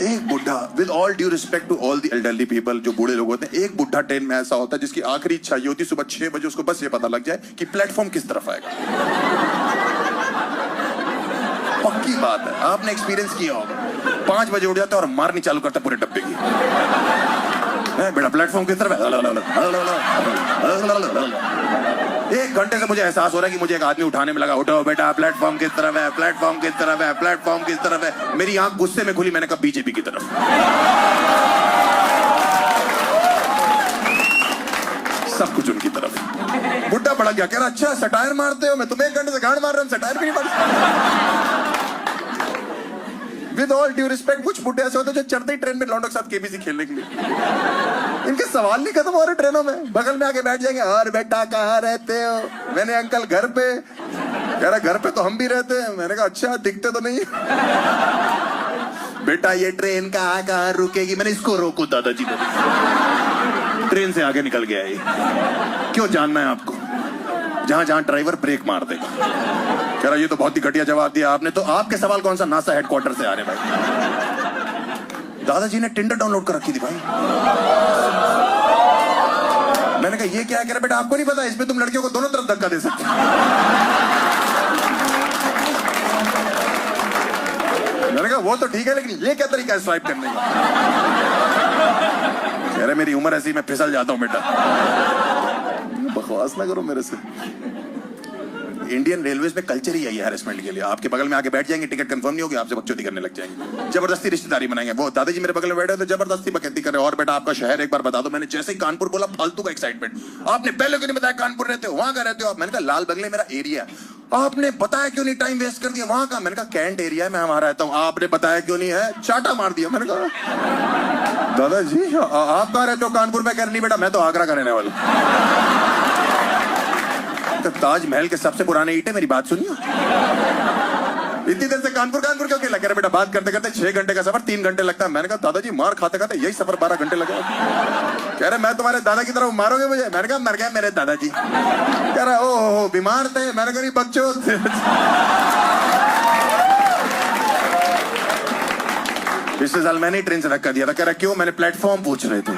एक बुढ़ा, with all due respect to all the elderly people, जो बूढ़े लोग होते हैं, एक बुढ़ा ट्रेन में ऐसा होता है जिसकी आखिरी इच्छा ये होती है सुबह 6 बजे उसको बस ये पता लग जाए कि प्लेटफॉर्म किस तरफ आएगा। पक्की बात है, आपने एक्सपीरियंस किया होगा। 5 बजे उठ जाता है और मारनी चालू करता है पूरे डब्बे की। बेटा प्लेटफॉर्म किस तरफ है? 1 घंटे से मुझे एहसास हो रहा है कि मुझे एक आदमी उठाने में लगा, उठो बेटा प्लेटफॉर्म किस तरफ है, प्लेटफॉर्म किस तरफ है, प्लेटफॉर्म किस तरफ है। मेरी आंख गुस्से में खुली, मैंने कहा बीजेपी की तरफ। सब कुछ उनकी तरफ। बुड्ढा पड़ा गया, कह रहा अच्छा सटायर मारते हो, मैं तुम्हें 1 घंटे से गांड मार रहा हूं, सटायर भी नहीं मार। विद ऑल ड्यू रिस्पेक्ट, कुछ बुड्ढे ऐसे होते हैं जो चढ़ते ही ट्रेन में लौंडों के साथ केबीसी खेलने के लिए। इनके सवाल नहीं खत्म हो रहे ट्रेनों में, बगल में आके बैठ जाएंगे, और बेटा कहाँ रहते हो? मैंने अंकल घर पे। कह रहा घर पे तो हम भी रहते हैं। मैंने कहा अच्छा दिखते तो नहीं। बेटा ये ट्रेन कहाँ रुकेगी? मैंने इसको रोको दादाजी को। ट्रेन से आगे निकल गया ये। क्यों जानना है आपको? जहां जहां ड्राइवर ब्रेक मार देगा। कह रहा ये तो बहुत ही घटिया जवाब दिया आपने। तो आपके सवाल कौन सा नासा हेडक्वार्टर से आ रहे भाई? दादाजी ने टिंडर डाउनलोड कर रखी थी भाई। मैंने कहा ये क्या है? कह रहा बेटा आपको नहीं पता, इसमें तुम लड़कियों को दोनों तरफ धक्का दे सकते हो। मैंने कहा वो तो ठीक है, लेकिन ये क्या तरीका है स्वाइप करने का? कह रहे मेरी उम्र ऐसी, मैं फिसल जाता हूं बेटा। बकवास ना करो मेरे से। इंडियन रेलवेज में कल्चर ही है ये हैरेसमेंट के लिए। आपके बगल में आके बैठ जाएंगे, टिकट कंफर्म नहीं होगी, आपसे बकचोदी करने लग जाएंगे, जबरदस्ती रिश्तेदारी बनाएंगे। वो दादाजी मेरे बगल में बैठे तो जबरदस्ती बकैती कर रहे। और बेटा आपका शहर एक बार बता दो। मैंने जैसे ही कानपुर बोला, फालतू का एक्साइटमेंट। आपने पहले क्यों नहीं बताया कानपुर रहते हो, वहां का रहते हो आप? मैंने कहा लाल बंगले मेरा एरिया। आपने बताया क्यों नहीं, टाइम वेस्ट कर दिया वहां का? मैंने कहा कैंट एरिया है, मैं वहां रहता हूँ। आपने बताया क्यों नहीं है? चाटा मार दिया। मैंने कहा दादाजी आप कहाँ रहते हो कानपुर में? कह रहे नहीं बेटा मैं तो आगरा का रहने वाला। तो ताजमहल के सबसे पुराने ईंट है, मेरी बात सुनिए। इतनी देर से कानपुर कानपुर क्यों लग रहा? बेटा बात करते करते 6 घंटे का सफर 3 घंटे लगता है। मैंने कहा दादाजी मार खाते खाते यही सफर 12 घंटे लगे। कह रहे मैं तुम्हारे दादा की तरफ मारोगे मुझे? मैंने कहा मर गए मेरे दादाजी। कह रहा ओ बीमार थे? मैंने कहा बच्चों पिछले साल मैंने ट्रेन से धक्का दिया था। कह रहा क्यों? मैंने प्लेटफॉर्म पूछ रहे थे।